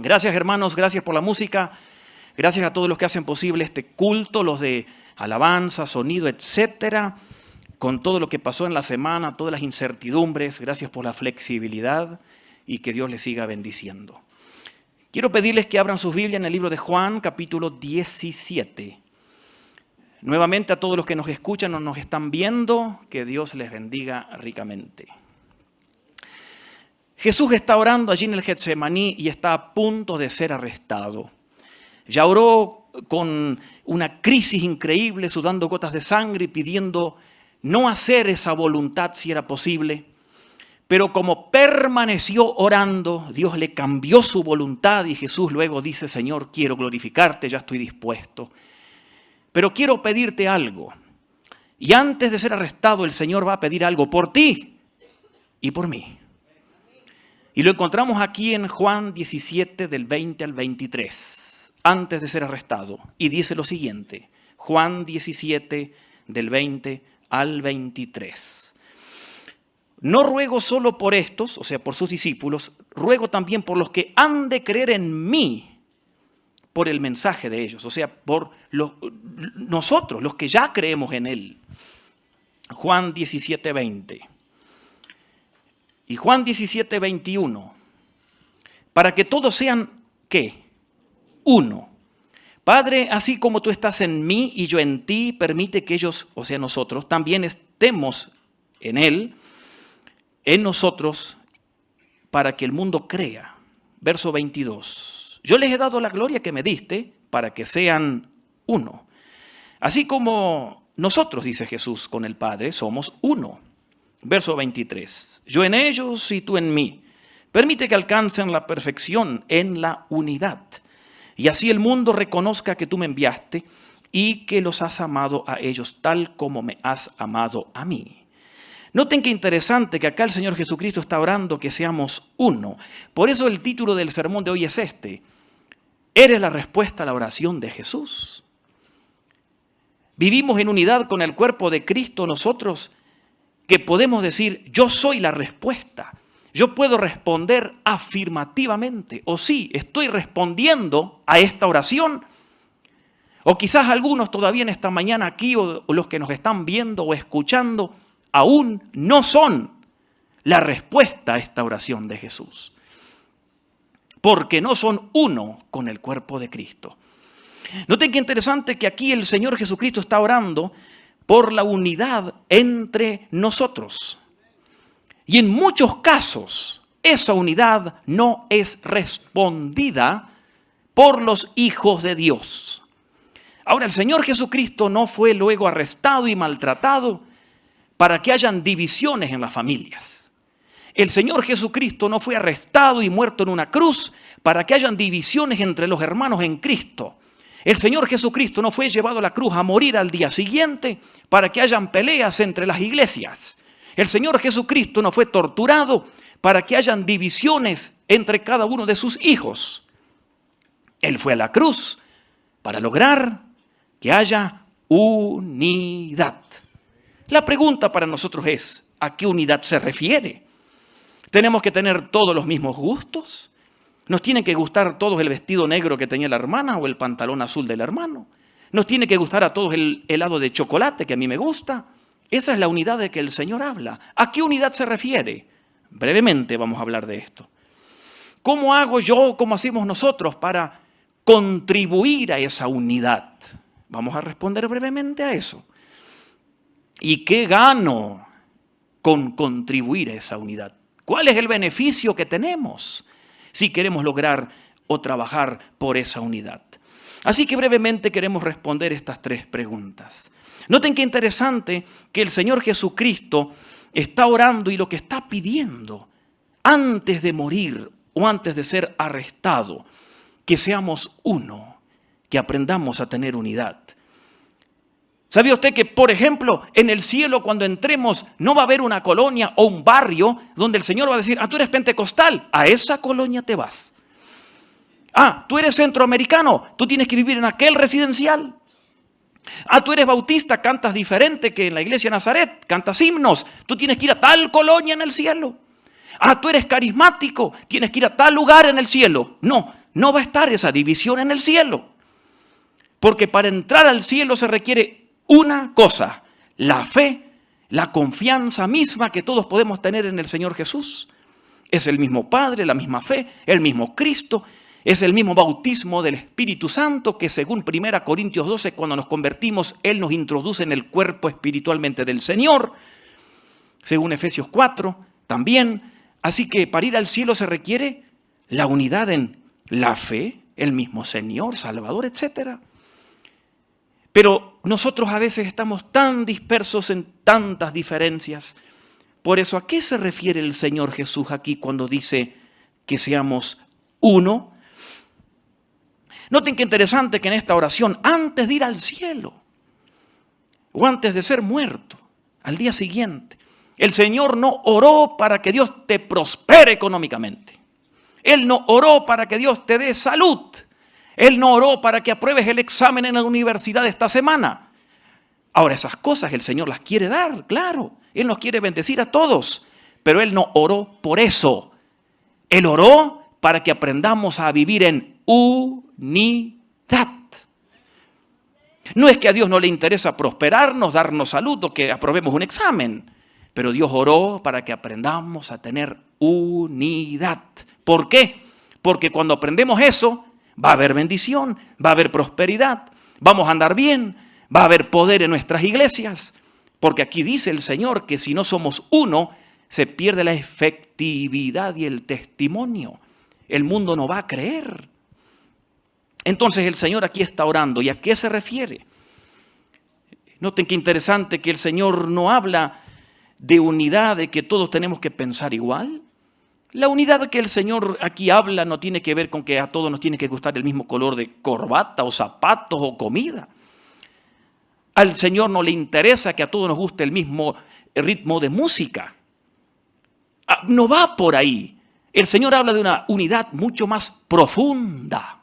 Gracias, hermanos, gracias por la música. Gracias a todos los que hacen posible este culto, los de alabanza, sonido, etcétera. Con todo lo que pasó en la semana, todas las incertidumbres, gracias por la flexibilidad y que Dios les siga bendiciendo. Quiero pedirles que abran sus Biblias en el libro de Juan, capítulo 17. Nuevamente a todos los que nos escuchan o nos están viendo, que Dios les bendiga ricamente. Jesús está orando allí en el Getsemaní y está a punto de ser arrestado. Ya oró con una crisis increíble, sudando gotas de sangre y pidiendo no hacer esa voluntad si era posible. Pero como permaneció orando, Dios le cambió su voluntad y Jesús luego dice: Señor, quiero glorificarte, ya estoy dispuesto. Pero quiero pedirte algo. Y antes de ser arrestado, el Señor va a pedir algo por ti y por mí. Y lo encontramos aquí en Juan 17, del 20 al 23, antes de ser arrestado. Y dice lo siguiente, Juan 17, del 20 al 23. No ruego solo por estos, o sea, por sus discípulos, ruego también por los que han de creer en mí, por el mensaje de ellos, o sea, por nosotros, los que ya creemos en Él. Juan 17, 20. Y Juan 17, 21. Para que todos sean, ¿qué? Uno. Padre, así como tú estás en mí y yo en ti, permite que ellos, o sea, nosotros, también estemos en Él, en nosotros, para que el mundo crea. Verso 22. Yo les he dado la gloria que me diste para que sean uno. Así como nosotros, dice Jesús, con el Padre, somos uno. Verso 23. Yo en ellos y tú en mí. Permite que alcancen la perfección en la unidad. Y así el mundo reconozca que tú me enviaste y que los has amado a ellos tal como me has amado a mí. Noten qué interesante que acá el Señor Jesucristo está orando que seamos uno. Por eso el título del sermón de hoy es este. ¿Eres la respuesta a la oración de Jesús? ¿Vivimos en unidad con el cuerpo de Cristo nosotros? Que podemos decir, yo soy la respuesta. Yo puedo responder afirmativamente. O sí, estoy respondiendo a esta oración. O quizás algunos todavía en esta mañana aquí, o los que nos están viendo o escuchando, aún no son la respuesta a esta oración de Jesús. Porque no son uno con el cuerpo de Cristo. Noten qué interesante que aquí el Señor Jesucristo está orando por la unidad entre nosotros. Y en muchos casos, esa unidad no es respondida por los hijos de Dios. Ahora, el Señor Jesucristo no fue luego arrestado y maltratado para que hayan divisiones en las familias. El Señor Jesucristo no fue arrestado y muerto en una cruz para que hayan divisiones entre los hermanos en Cristo. El Señor Jesucristo no fue llevado a la cruz a morir al día siguiente para que hayan peleas entre las iglesias. El Señor Jesucristo no fue torturado para que hayan divisiones entre cada uno de sus hijos. Él fue a la cruz para lograr que haya unidad. La pregunta para nosotros es, ¿a qué unidad se refiere? ¿Tenemos que tener todos los mismos gustos? ¿Nos tiene que gustar a todos el vestido negro que tenía la hermana o el pantalón azul del hermano? ¿Nos tiene que gustar a todos el helado de chocolate que a mí me gusta? Esa es la unidad de que el Señor habla. ¿A qué unidad se refiere? Brevemente vamos a hablar de esto. ¿Cómo hago yo, cómo hacemos nosotros para contribuir a esa unidad? Vamos a responder brevemente a eso. ¿Y qué gano con contribuir a esa unidad? ¿Cuál es el beneficio que tenemos si queremos lograr o trabajar por esa unidad? Así que brevemente queremos responder estas tres preguntas. Noten qué interesante que el Señor Jesucristo está orando y lo que está pidiendo antes de morir o antes de ser arrestado, que seamos uno, que aprendamos a tener unidad. ¿Sabía usted que, por ejemplo, en el cielo cuando entremos no va a haber una colonia o un barrio donde el Señor va a decir, tú eres pentecostal, a esa colonia te vas? Tú eres centroamericano, tú tienes que vivir en aquel residencial. Tú eres bautista, cantas diferente que en la iglesia de Nazaret, cantas himnos, tú tienes que ir a tal colonia en el cielo. Tú eres carismático, tienes que ir a tal lugar en el cielo. No, no va a estar esa división en el cielo. Porque para entrar al cielo se requiere una cosa: la fe, la confianza misma que todos podemos tener en el Señor Jesús. Es el mismo Padre, la misma fe, el mismo Cristo. Es el mismo bautismo del Espíritu Santo que, según 1 Corintios 12, cuando nos convertimos, Él nos introduce en el cuerpo espiritualmente del Señor. Según Efesios 4, también. Así que para ir al cielo se requiere la unidad en la fe, el mismo Señor, Salvador, etc. Pero nosotros a veces estamos tan dispersos en tantas diferencias. Por eso, ¿a qué se refiere el Señor Jesús aquí cuando dice que seamos uno? Noten qué interesante que en esta oración, antes de ir al cielo, o antes de ser muerto, al día siguiente, el Señor no oró para que Dios te prospere económicamente. Él no oró para que Dios te dé salud. Él no oró para que apruebes el examen en la universidad esta semana. Ahora, esas cosas el Señor las quiere dar, claro. Él nos quiere bendecir a todos, pero Él no oró por eso. Él oró para que aprendamos a vivir en unidad. No es que a Dios no le interesa prosperarnos, darnos salud o que aprobemos un examen, pero Dios oró para que aprendamos a tener unidad. ¿Por qué? Porque cuando aprendemos eso, va a haber bendición, va a haber prosperidad, vamos a andar bien, va a haber poder en nuestras iglesias. Porque aquí dice el Señor que si no somos uno, se pierde la efectividad y el testimonio. El mundo no va a creer. Entonces el Señor aquí está orando. ¿Y a qué se refiere? Noten qué interesante que el Señor no habla de unidad, de que todos tenemos que pensar igual. La unidad que el Señor aquí habla no tiene que ver con que a todos nos tiene que gustar el mismo color de corbata o zapatos o comida. Al Señor no le interesa que a todos nos guste el mismo ritmo de música. No va por ahí. El Señor habla de una unidad mucho más profunda.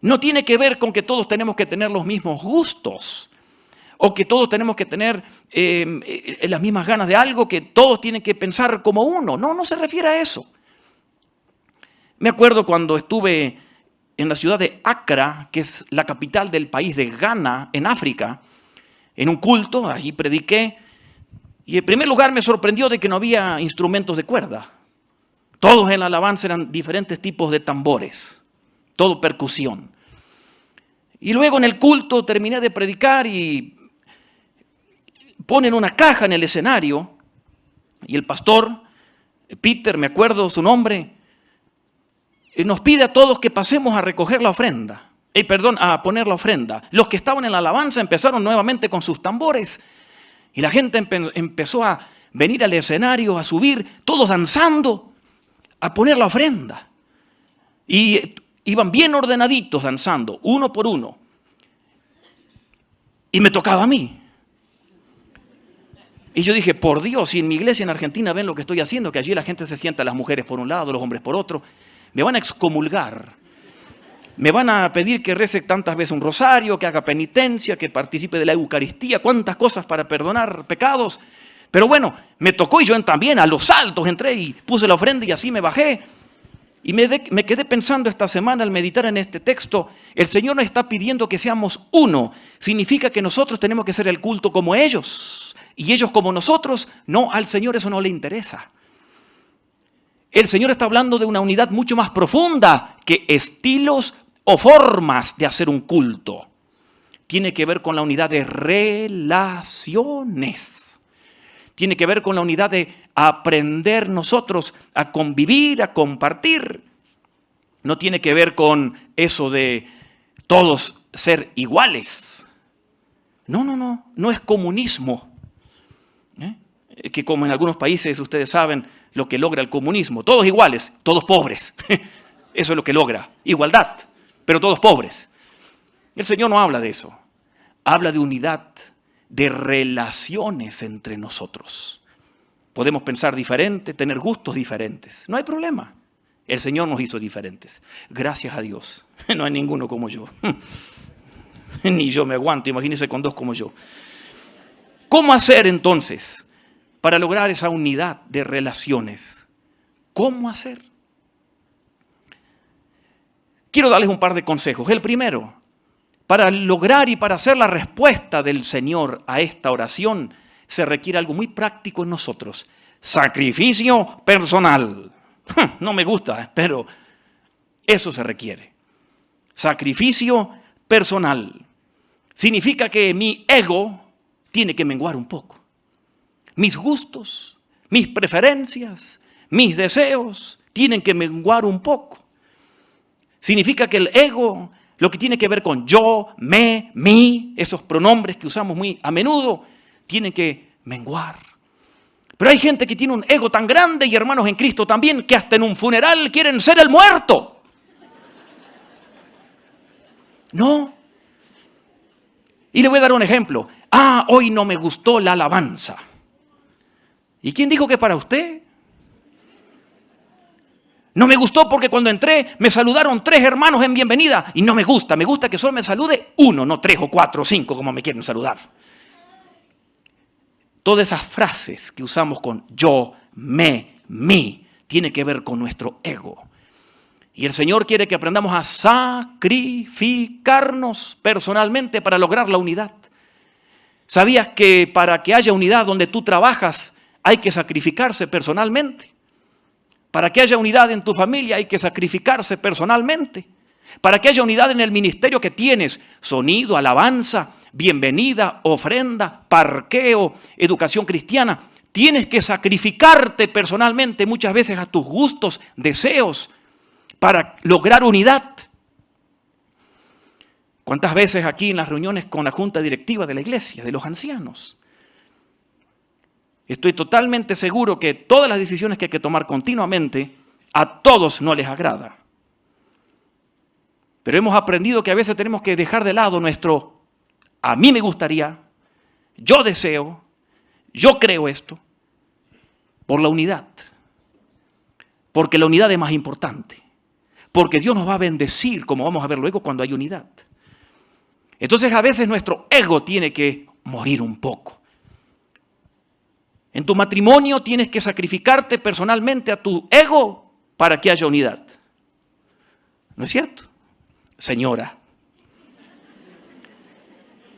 No tiene que ver con que todos tenemos que tener los mismos gustos o que todos tenemos que tener las mismas ganas de algo, que todos tienen que pensar como uno. No se refiere a eso. Me acuerdo cuando estuve en la ciudad de Accra, que es la capital del país de Ghana, en África, en un culto, allí prediqué, y en primer lugar me sorprendió de que no había instrumentos de cuerda. Todos en la alabanza eran diferentes tipos de tambores, todo percusión. Y luego en el culto terminé de predicar y ponen una caja en el escenario, y el pastor, Peter, me acuerdo su nombre, nos pide a todos que pasemos a recoger la ofrenda. A poner la ofrenda. Los que estaban en la alabanza empezaron nuevamente con sus tambores. Y la gente empezó a venir al escenario, a subir, todos danzando, a poner la ofrenda. Y iban bien ordenaditos danzando, uno por uno. Y me tocaba a mí. Y yo dije, por Dios, si en mi iglesia en Argentina ven lo que estoy haciendo, que allí la gente se sienta, las mujeres por un lado, los hombres por otro, me van a excomulgar. Me van a pedir que rece tantas veces un rosario, que haga penitencia, que participe de la Eucaristía, cuántas cosas para perdonar pecados. Pero bueno, me tocó y yo también a los saltos entré y puse la ofrenda y así me bajé. Y me quedé pensando esta semana al meditar en este texto, el Señor nos está pidiendo que seamos uno. Significa que nosotros tenemos que hacer el culto como ellos. Y ellos como nosotros, no, al Señor eso no le interesa. El Señor está hablando de una unidad mucho más profunda que estilos o formas de hacer un culto. Tiene que ver con la unidad de relaciones. Tiene que ver con la unidad de aprender nosotros a convivir, a compartir. No tiene que ver con eso de todos ser iguales. No es comunismo. Que como en algunos países ustedes saben lo que logra el comunismo. Todos iguales, todos pobres. Eso es lo que logra. Igualdad, pero todos pobres. El Señor no habla de eso. Habla de unidad, de relaciones entre nosotros. Podemos pensar diferente, tener gustos diferentes. No hay problema. El Señor nos hizo diferentes. Gracias a Dios. No hay ninguno como yo. Ni yo me aguanto. Imagínense con dos como yo. ¿Cómo hacer entonces para lograr esa unidad de relaciones? ¿Cómo hacer? quiero darles un par de consejos. El primero, para lograr y para hacer la respuesta del Señor a esta oración, se requiere algo muy práctico en nosotros. Sacrificio personal. No me gusta, pero eso se requiere. Sacrificio personal. Significa que mi ego tiene que menguar un poco. Mis gustos, mis preferencias, mis deseos tienen que menguar un poco. Significa que el ego, lo que tiene que ver con yo, me, mí, esos pronombres que usamos muy a menudo, tienen que menguar. Pero hay gente que tiene un ego tan grande, y hermanos en Cristo también, que hasta en un funeral quieren ser el muerto. No. Y le voy a dar un ejemplo. Hoy no me gustó la alabanza. ¿Y quién dijo que para usted? No me gustó porque cuando entré me saludaron 3 hermanos en bienvenida y no me gusta que solo me salude uno, no 3 o 4 o 5 como me quieren saludar. Todas esas frases que usamos con yo, me, mí, tiene que ver con nuestro ego. Y el Señor quiere que aprendamos a sacrificarnos personalmente para lograr la unidad. ¿Sabías que para que haya unidad donde tú trabajas hay que sacrificarse personalmente? Para que haya unidad en tu familia hay que sacrificarse personalmente. Para que haya unidad en el ministerio que tienes, sonido, alabanza, bienvenida, ofrenda, parqueo, educación cristiana, tienes que sacrificarte personalmente muchas veces a tus gustos, deseos, para lograr unidad. ¿Cuántas veces aquí en las reuniones con la junta directiva de la iglesia, de los ancianos? Estoy totalmente seguro que todas las decisiones que hay que tomar continuamente, a todos no les agrada. Pero hemos aprendido que a veces tenemos que dejar de lado nuestro, a mí me gustaría, yo deseo, yo creo esto, por la unidad. Porque la unidad es más importante. Porque Dios nos va a bendecir, como vamos a ver luego, cuando hay unidad. Entonces a veces nuestro ego tiene que morir un poco. En tu matrimonio tienes que sacrificarte personalmente a tu ego para que haya unidad. ¿No es cierto? Señora.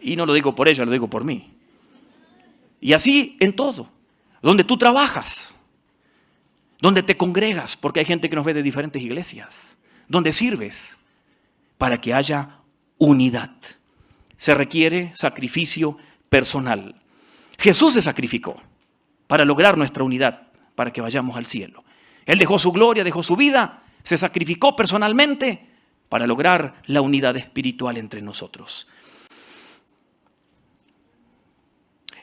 Y no lo digo por ella, lo digo por mí. Y así en todo. Donde tú trabajas. Donde te congregas, porque hay gente que nos ve de diferentes iglesias. Donde sirves para que haya unidad. Se requiere sacrificio personal. Jesús se sacrificó para lograr nuestra unidad, para que vayamos al cielo. Él dejó su gloria, dejó su vida, se sacrificó personalmente para lograr la unidad espiritual entre nosotros.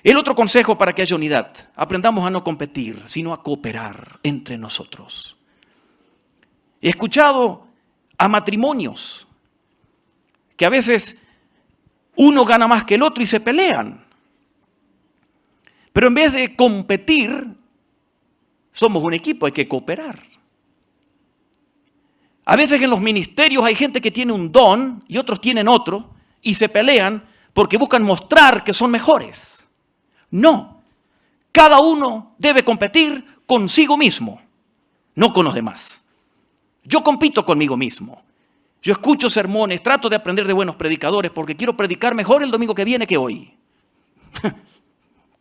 El otro consejo para que haya unidad, aprendamos a no competir, sino a cooperar entre nosotros. He escuchado a matrimonios que a veces uno gana más que el otro y se pelean. Pero en vez de competir, somos un equipo, hay que cooperar. A veces en los ministerios hay gente que tiene un don y otros tienen otro y se pelean porque buscan mostrar que son mejores. No, cada uno debe competir consigo mismo, no con los demás. Yo compito conmigo mismo. Yo escucho sermones, trato de aprender de buenos predicadores porque quiero predicar mejor el domingo que viene que hoy.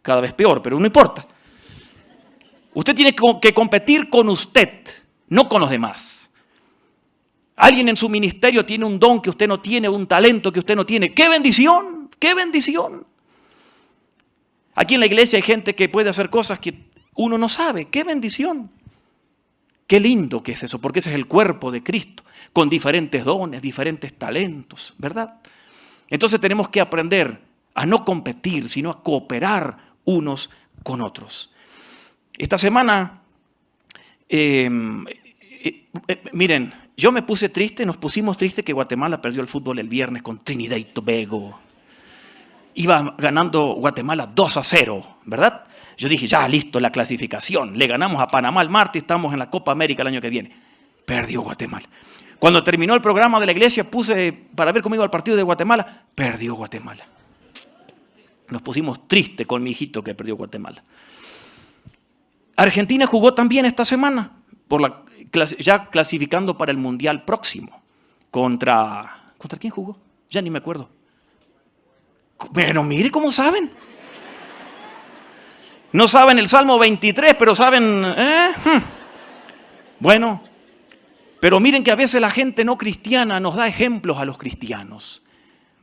Cada vez peor, pero no importa. Usted tiene que competir con usted, no con los demás. Alguien en su ministerio tiene un don que usted no tiene, un talento que usted no tiene. ¡Qué bendición! ¡Qué bendición! Aquí en la iglesia hay gente que puede hacer cosas que uno no sabe. ¡Qué bendición! Qué lindo que es eso, porque ese es el cuerpo de Cristo, con diferentes dones, diferentes talentos, ¿verdad? Entonces tenemos que aprender a no competir, sino a cooperar unos con otros. Esta semana, miren, yo me puse triste, nos pusimos tristes que Guatemala perdió el fútbol el viernes con Trinidad y Tobago. Iba ganando Guatemala 2-0, ¿verdad? Yo dije, ya listo, la clasificación. Le ganamos a Panamá el martes, estamos en la Copa América el año que viene. Perdió Guatemala. Cuando terminó el programa de la iglesia, puse para ver cómo iba el partido de Guatemala. Perdió Guatemala. Nos pusimos tristes con mi hijito que perdió Guatemala. Argentina jugó también esta semana, ya clasificando para el Mundial próximo, ¿Contra quién jugó? Ya ni me acuerdo. Bueno, mire cómo saben. No saben el Salmo 23, pero saben... Bueno, pero miren que a veces la gente no cristiana nos da ejemplos a los cristianos.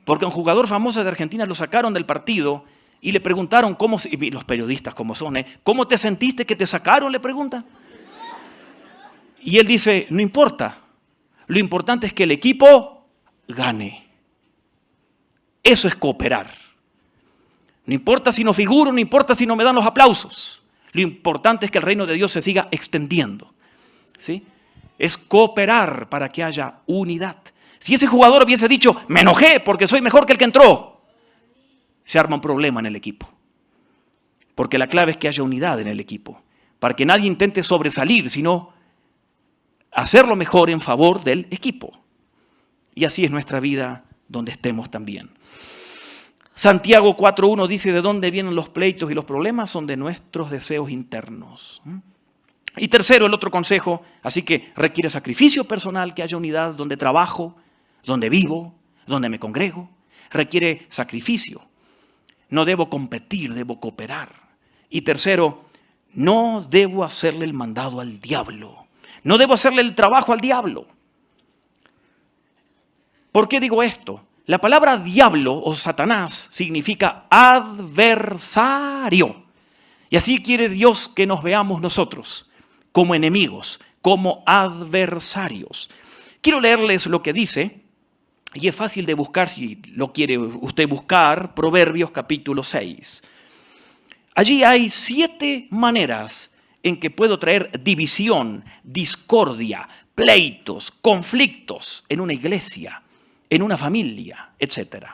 Porque a un jugador famoso de Argentina lo sacaron del partido y le preguntaron cómo... Y los periodistas como son, ¿cómo te sentiste que te sacaron? Le preguntan. Y él dice, no importa. Lo importante es que el equipo gane. Eso es cooperar. No importa si no figuro, no importa si no me dan los aplausos. Lo importante es que el reino de Dios se siga extendiendo. ¿Sí? Es cooperar para que haya unidad. Si ese jugador hubiese dicho, me enojé porque soy mejor que el que entró, se arma un problema en el equipo. Porque la clave es que haya unidad en el equipo. Para que nadie intente sobresalir, sino hacerlo mejor en favor del equipo. Y así es nuestra vida donde estemos también. Santiago 4.1 dice, ¿de dónde vienen los pleitos y los problemas? Son de nuestros deseos internos. Y tercero, el otro consejo, así que requiere sacrificio personal, que haya unidad donde trabajo, donde vivo, donde me congrego. Requiere sacrificio. No debo competir, debo cooperar. Y tercero, no debo hacerle el mandado al diablo. No debo hacerle el trabajo al diablo. ¿Por qué digo esto? La palabra diablo o Satanás significa adversario. Y así quiere Dios que nos veamos nosotros, como enemigos, como adversarios. Quiero leerles lo que dice, y es fácil de buscar si lo quiere usted buscar, Proverbios capítulo 6. Allí hay 7 maneras en que puedo traer división, discordia, pleitos, conflictos en una iglesia, en una familia, etc.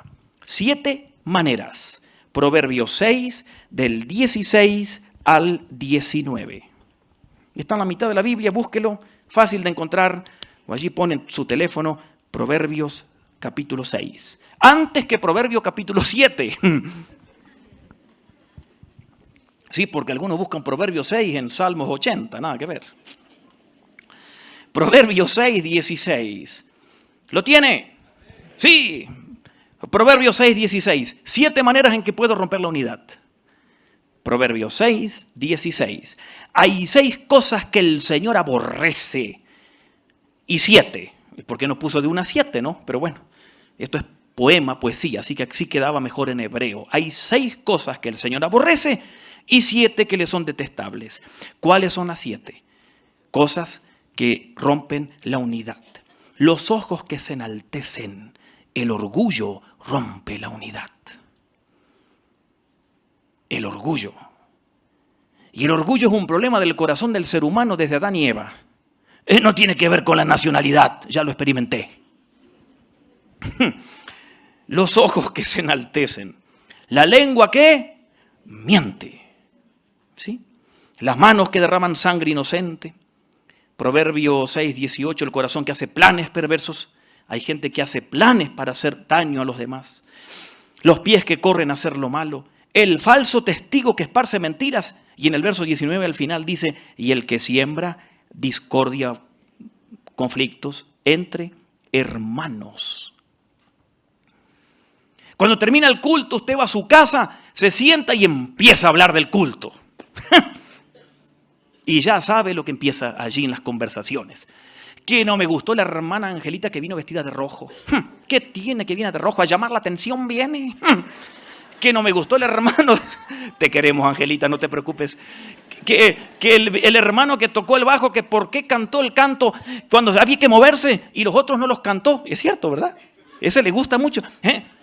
7 maneras. Proverbios 6, del 16 al 19. Está en la mitad de la Biblia, búsquelo, fácil de encontrar. O allí ponen su teléfono, Proverbios capítulo 6. Antes que Proverbios capítulo 7. Sí, porque algunos buscan Proverbios 6 en Salmos 80, nada que ver. Proverbios 6, 16. ¿Lo tiene? Sí, Proverbios 6, 16. 7 maneras en que puedo romper la unidad. Proverbios 6, 16. Hay 6 cosas que el Señor aborrece. Y 7. ¿Por qué no puso de 1 a 7, no? Pero bueno, esto es poema, poesía, así que así quedaba mejor en hebreo. Hay 6 cosas que el Señor aborrece y 7 que le son detestables. ¿Cuáles son las 7? Cosas que rompen la unidad. Los ojos que se enaltecen. El orgullo rompe la unidad. El orgullo. Y el orgullo es un problema del corazón del ser humano desde Adán y Eva. No tiene que ver con la nacionalidad, ya lo experimenté. Los ojos que se enaltecen. La lengua que miente. ¿Sí? Las manos que derraman sangre inocente. Proverbio 6, 18, el corazón que hace planes perversos. Hay gente que hace planes para hacer daño a los demás. Los pies que corren a hacer lo malo. El falso testigo que esparce mentiras. Y en el verso 19 al final dice, y el que siembra discordia, conflictos entre hermanos. Cuando termina el culto, usted va a su casa, se sienta y empieza a hablar del culto. Y ya sabe lo que empieza allí en las conversaciones. Que no me gustó la hermana Angelita que vino vestida de rojo. ¿Qué tiene que viene de rojo? ¿A llamar la atención viene? Que no me gustó el hermano. Te queremos, Angelita, no te preocupes. Que el hermano que tocó el bajo, que por qué cantó el canto cuando había que moverse y los otros no los cantó. Es cierto, ¿verdad? Ese le gusta mucho.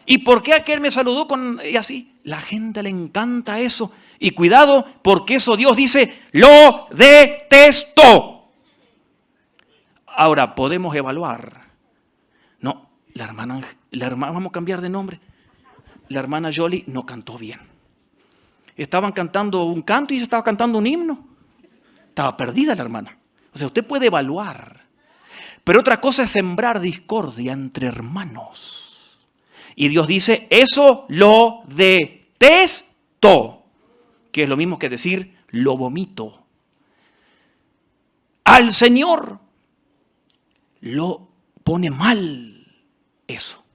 ¿Y por qué aquel me saludó con y así? La gente le encanta eso. Y cuidado, porque eso Dios dice, lo detesto. Ahora, podemos evaluar. No, la hermana, vamos a cambiar de nombre. La hermana Jolie no cantó bien. Estaban cantando un canto y ella estaba cantando un himno. Estaba perdida la hermana. O sea, usted puede evaluar. Pero otra cosa es sembrar discordia entre hermanos. Y Dios dice, eso lo detesto. Que es lo mismo que decir, lo vomito. Al Señor lo pone mal eso.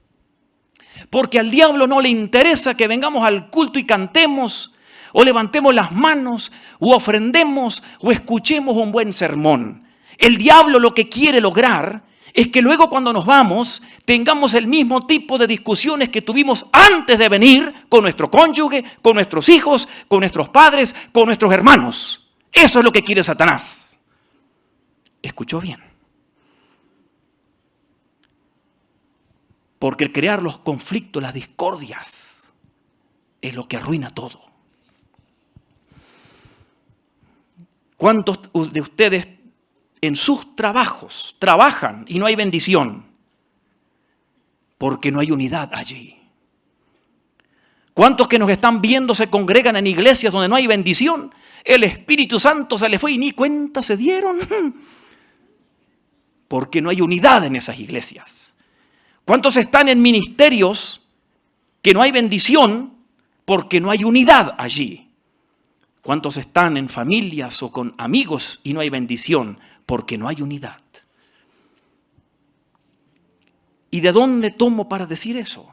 Porque al diablo no le interesa que vengamos al culto y cantemos, o levantemos las manos, o ofrendemos, o escuchemos un buen sermón. El diablo lo que quiere lograr es que luego cuando nos vamos tengamos el mismo tipo de discusiones que tuvimos antes de venir con nuestro cónyuge, con nuestros hijos, con nuestros padres, con nuestros hermanos. Eso es lo que quiere Satanás. ¿Escuchó bien? Porque el crear los conflictos, las discordias, es lo que arruina todo. ¿Cuántos de ustedes en sus trabajos trabajan y no hay bendición? Porque no hay unidad allí. ¿Cuántos que nos están viendo se congregan en iglesias donde no hay bendición? El Espíritu Santo se les fue y ni cuenta se dieron. Porque no hay unidad en esas iglesias. ¿Cuántos están en ministerios que no hay bendición porque no hay unidad allí? ¿Cuántos están en familias o con amigos y no hay bendición porque no hay unidad? ¿Y de dónde tomo para decir eso?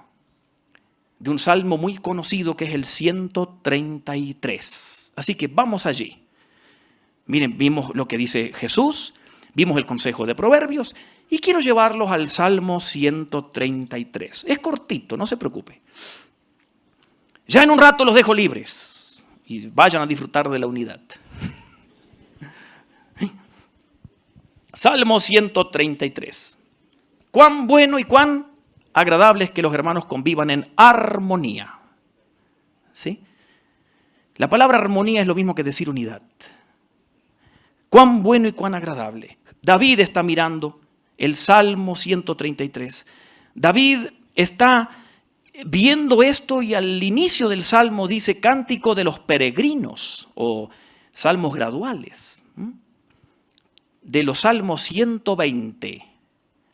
De un salmo muy conocido que es el 133. Así que vamos allí. Miren, vimos lo que dice Jesús, vimos el consejo de Proverbios y quiero llevarlos al Salmo 133. Es cortito, no se preocupe. Ya en un rato los dejo libres y vayan a disfrutar de la unidad. Salmo 133. Cuán bueno y cuán agradable es que los hermanos convivan en armonía. ¿Sí? La palabra armonía es lo mismo que decir unidad. Cuán bueno y cuán agradable. David está mirando el Salmo 133. David está viendo esto y al inicio del Salmo dice cántico de los peregrinos o salmos graduales. De los Salmos 120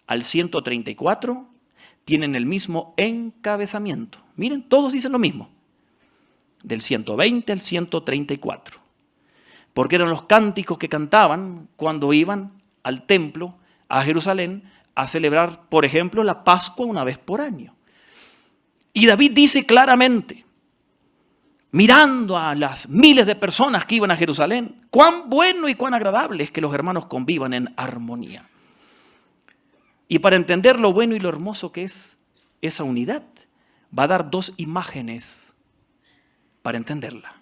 al 134 tienen el mismo encabezamiento. Miren, todos dicen lo mismo. Del 120 al 134. Porque eran los cánticos que cantaban cuando iban al templo, a Jerusalén, a celebrar, por ejemplo, la Pascua una vez por año. Y David dice claramente, mirando a las miles de personas que iban a Jerusalén, cuán bueno y cuán agradable es que los hermanos convivan en armonía. Y para entender lo bueno y lo hermoso que es esa unidad, va a dar dos imágenes para entenderla.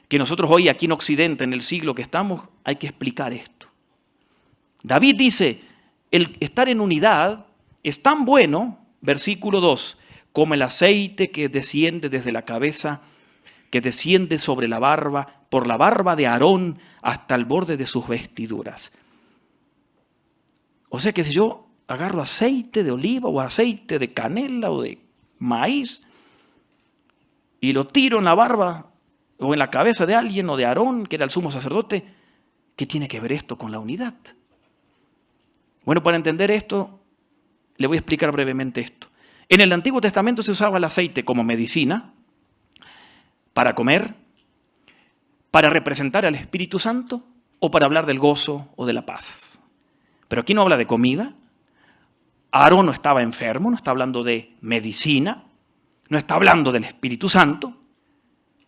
Que nosotros hoy aquí en Occidente, en el siglo que estamos, hay que explicar esto. David dice, el estar en unidad es tan bueno, versículo 2, como el aceite que desciende desde la cabeza, que desciende sobre la barba, por la barba de Aarón hasta el borde de sus vestiduras. O sea que si yo agarro aceite de oliva o aceite de canela o de maíz y lo tiro en la barba o en la cabeza de alguien o de Aarón, que era el sumo sacerdote, ¿qué tiene que ver esto con la unidad? Bueno, para entender esto, le voy a explicar brevemente esto. En el Antiguo Testamento se usaba el aceite como medicina, para comer, para representar al Espíritu Santo o para hablar del gozo o de la paz. Pero aquí no habla de comida. Aarón no estaba enfermo, no está hablando de medicina, no está hablando del Espíritu Santo.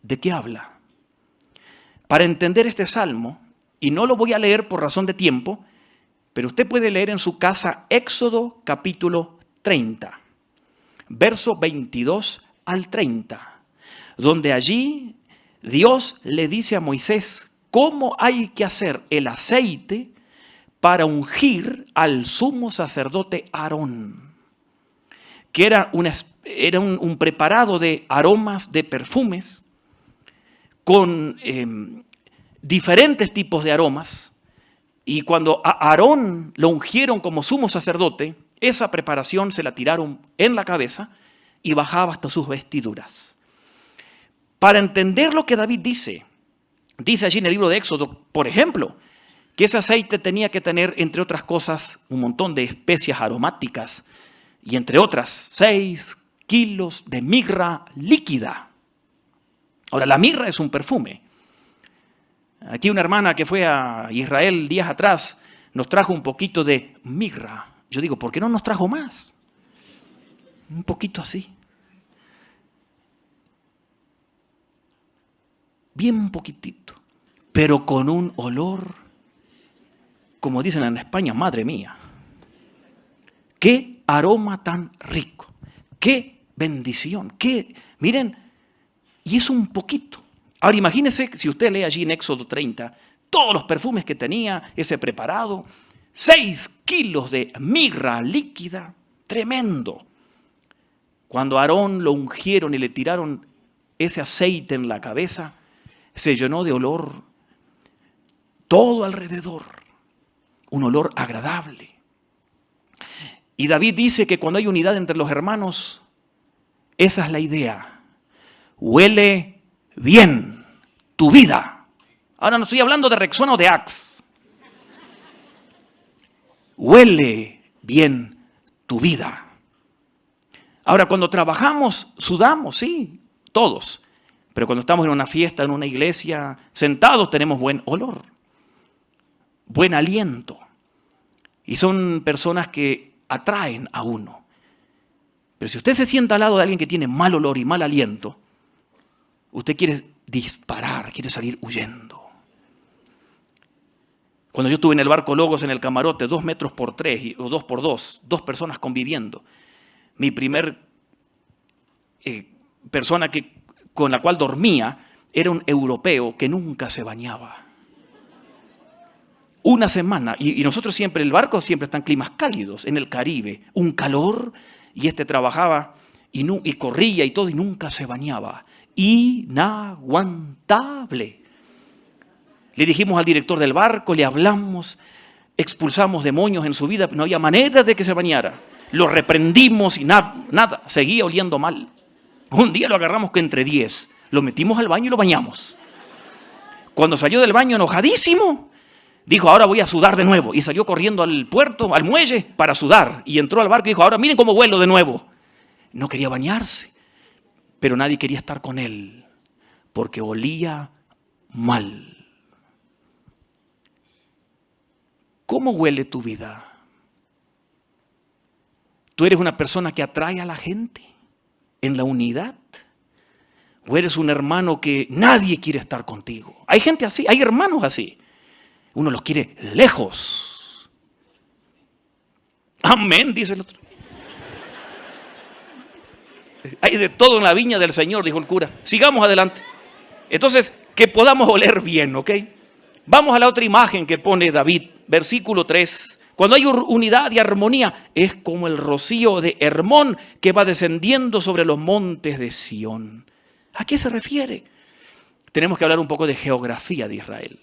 ¿De qué habla? Para entender este salmo, y no lo voy a leer por razón de tiempo, pero usted puede leer en su casa Éxodo capítulo 30, verso 22 al 30, donde allí Dios le dice a Moisés cómo hay que hacer el aceite para ungir al sumo sacerdote Aarón, que era un preparado de aromas, de perfumes, con diferentes tipos de aromas. Y cuando a Aarón lo ungieron como sumo sacerdote, esa preparación se la tiraron en la cabeza y bajaba hasta sus vestiduras. Para entender lo que David dice allí en el libro de Éxodo, por ejemplo, que ese aceite tenía que tener, entre otras cosas, un montón de especias aromáticas y entre otras 6 kilos de mirra líquida. Ahora, la mirra es un perfume. Aquí una hermana que fue a Israel días atrás nos trajo un poquito de mirra Yo digo, ¿por qué no nos trajo más? Un poquito así. Bien poquitito. Pero con un olor, como dicen en España, madre mía. Qué aroma tan rico. Qué bendición. Miren, y es un poquito. Ahora imagínense, si usted lee allí en Éxodo 30, todos los perfumes que tenía ese preparado, 6 kilos de mirra líquida, tremendo. Cuando a Aarón lo ungieron y le tiraron ese aceite en la cabeza, se llenó de olor todo alrededor, un olor agradable. Y David dice que cuando hay unidad entre los hermanos, esa es la idea. Huele bien tu vida. Ahora no estoy hablando de Rexona o de Axe. Huele bien tu vida. Ahora, cuando trabajamos, sudamos, sí, todos. Pero cuando estamos en una fiesta, en una iglesia, sentados, tenemos buen olor, buen aliento. Y son personas que atraen a uno. Pero si usted se sienta al lado de alguien que tiene mal olor y mal aliento, usted quiere disparar, quiere salir huyendo. Cuando yo estuve en el barco Logos en el camarote, 2 metros por 3 o 2 por 2, 2 personas conviviendo. Mi primer persona con la cual dormía era un europeo que nunca se bañaba. Una semana, y nosotros siempre, el barco siempre está en climas cálidos, en el Caribe, un calor, y trabajaba y corría y todo, y nunca se bañaba. Inaguantable. Le dijimos al director del barco, le hablamos, expulsamos demonios en su vida, no había manera de que se bañara. Lo reprendimos y nada, seguía oliendo mal. Un día lo agarramos que entre 10, lo metimos al baño y lo bañamos. Cuando salió del baño enojadísimo, dijo, ahora voy a sudar de nuevo. Y salió corriendo al puerto, al muelle, para sudar. Y entró al barco y dijo, ahora miren cómo huelo de nuevo. No quería bañarse, pero nadie quería estar con él, porque olía mal. ¿Cómo huele tu vida? ¿Tú eres una persona que atrae a la gente en la unidad? ¿O eres un hermano que nadie quiere estar contigo? Hay gente así, hay hermanos así. Uno los quiere lejos. Amén, dice el otro. Hay de todo en la viña del Señor, dijo el cura. Sigamos adelante. Entonces, que podamos oler bien, ¿ok? Vamos a la otra imagen que pone David, versículo 3. Cuando hay unidad y armonía, es como el rocío de Hermón que va descendiendo sobre los montes de Sión. ¿A qué se refiere? Tenemos que hablar un poco de geografía de Israel.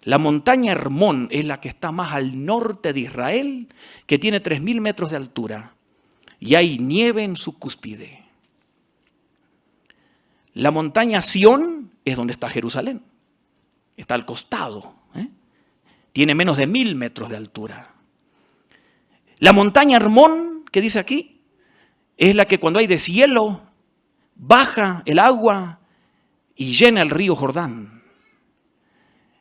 La montaña Hermón es la que está más al norte de Israel, que tiene 3.000 metros de altura y hay nieve en su cúspide. La montaña Sión es donde está Jerusalén, está al costado, tiene menos de 1.000 metros de altura. La montaña Hermón, que dice aquí, es la que cuando hay deshielo, baja el agua y llena el río Jordán.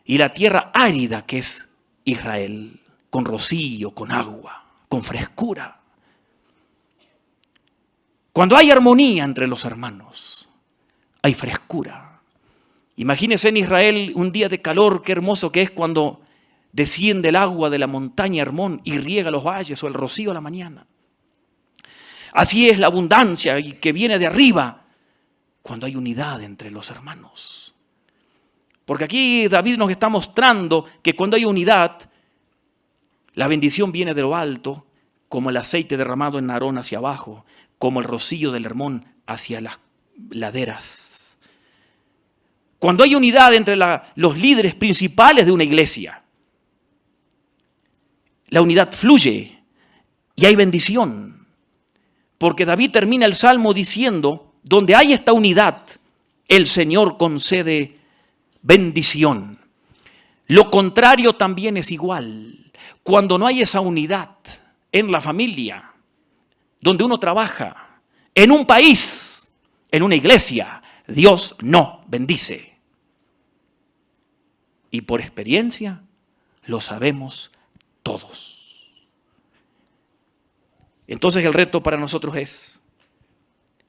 Y la tierra árida que es Israel, con rocío, con agua, con frescura. Cuando hay armonía entre los hermanos, hay frescura. Imagínense en Israel un día de calor, qué hermoso que es cuando desciende el agua de la montaña Hermón y riega los valles o el rocío a la mañana. Así es la abundancia que viene de arriba cuando hay unidad entre los hermanos. Porque aquí David nos está mostrando que cuando hay unidad, la bendición viene de lo alto, como el aceite derramado en Aarón hacia abajo, como el rocío del Hermón hacia las laderas. Cuando hay unidad entre los líderes principales de una iglesia, la unidad fluye y hay bendición. Porque David termina el Salmo diciendo, donde hay esta unidad, el Señor concede bendición. Lo contrario también es igual. Cuando no hay esa unidad en la familia, donde uno trabaja, en un país, en una iglesia, Dios no bendice. Y por experiencia lo sabemos todos. Entonces el reto para nosotros es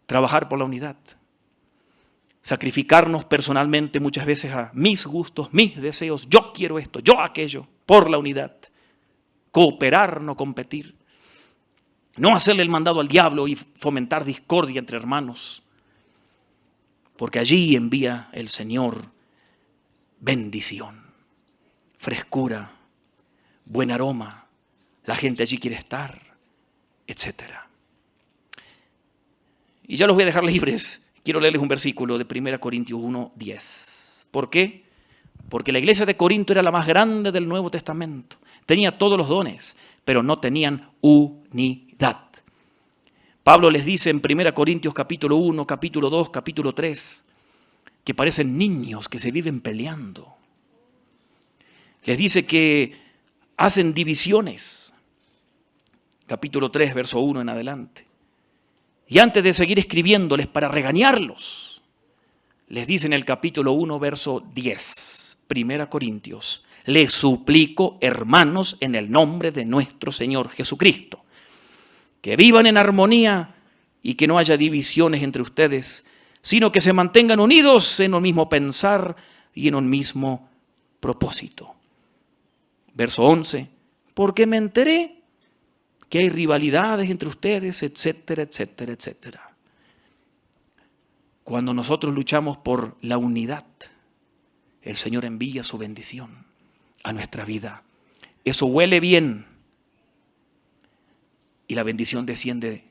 trabajar por la unidad. Sacrificarnos personalmente muchas veces a mis gustos, mis deseos. Yo quiero esto, yo aquello, por la unidad. Cooperar, no competir. No hacerle el mandado al diablo y fomentar discordia entre hermanos. Porque allí envía el Señor bendición, frescura, buen aroma. La gente allí quiere estar, etc. Y ya los voy a dejar libres. Quiero leerles un versículo de 1 Corintios 1:10. ¿Por qué? Porque la iglesia de Corinto era la más grande del Nuevo Testamento. Tenía todos los dones, pero no tenían unidad. Pablo les dice en 1 Corintios capítulo 1, capítulo 2, capítulo 3, que parecen niños que se viven peleando. Les dice que hacen divisiones. Capítulo 3, verso 1 en adelante. Y antes de seguir escribiéndoles para regañarlos, les dice en el capítulo 1, verso 10, 1 Corintios, les suplico, hermanos, en el nombre de nuestro Señor Jesucristo, que vivan en armonía y que no haya divisiones entre ustedes, sino que se mantengan unidos en un mismo pensar y en un mismo propósito. Verso 11, porque me enteré que hay rivalidades entre ustedes, etcétera, etcétera, etcétera. Cuando nosotros luchamos por la unidad, el Señor envía su bendición a nuestra vida. Eso huele bien y la bendición desciende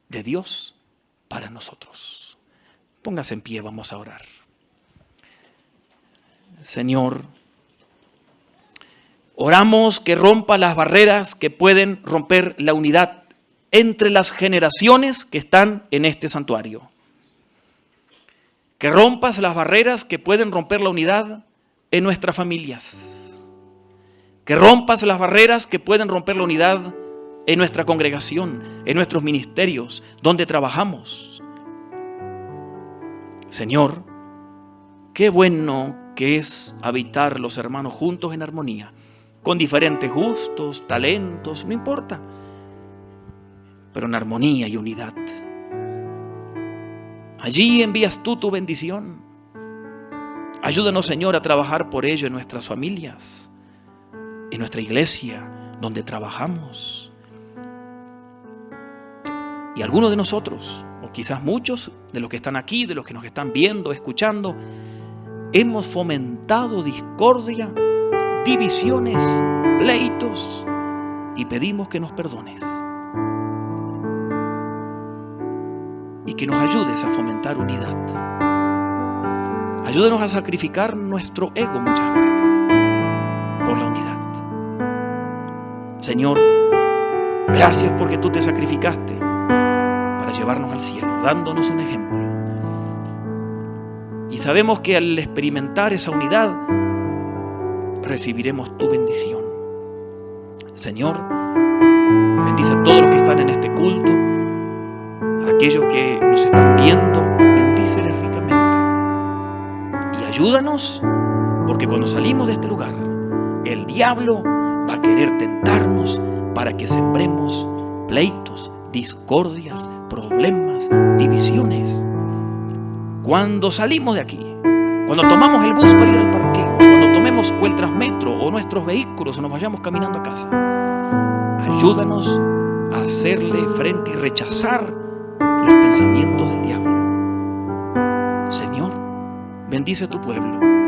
de Dios para nosotros. Póngase en pie, vamos a orar. Señor, oramos que rompa las barreras que pueden romper la unidad entre las generaciones que están en este santuario. Que rompas las barreras que pueden romper la unidad en nuestras familias. Que rompas las barreras que pueden romper la unidad en nuestra congregación, en nuestros ministerios, donde trabajamos. Señor, qué bueno que es habitar los hermanos juntos en armonía, con diferentes gustos, talentos, no importa, pero en armonía y unidad. Allí envías tú tu bendición. Ayúdanos, Señor, a trabajar por ello en nuestras familias, en nuestra iglesia, donde trabajamos. Y algunos de nosotros, o quizás muchos de los que están aquí, de los que nos están viendo, escuchando, hemos fomentado discordia, divisiones, pleitos, y pedimos que nos perdones y que nos ayudes a fomentar unidad. Ayúdanos a sacrificar nuestro ego muchas veces por la unidad. Señor, gracias porque tú te sacrificaste para llevarnos al cielo, dándonos un ejemplo. Y sabemos que al experimentar esa unidad recibiremos tu bendición. Señor, bendice a todos los que están en este culto, a aquellos que nos están viendo, bendíceles ricamente. Y ayúdanos, porque cuando salimos de este lugar, el diablo va a querer tentarnos para que sembremos pleitos, discordias, problemas, divisiones. Cuando salimos de aquí, cuando tomamos el bus para ir al parqueo, cuando tomemos o el Transmetro o nuestros vehículos o nos vayamos caminando a casa, ayúdanos a hacerle frente y rechazar los pensamientos del diablo. Señor, bendice a tu pueblo.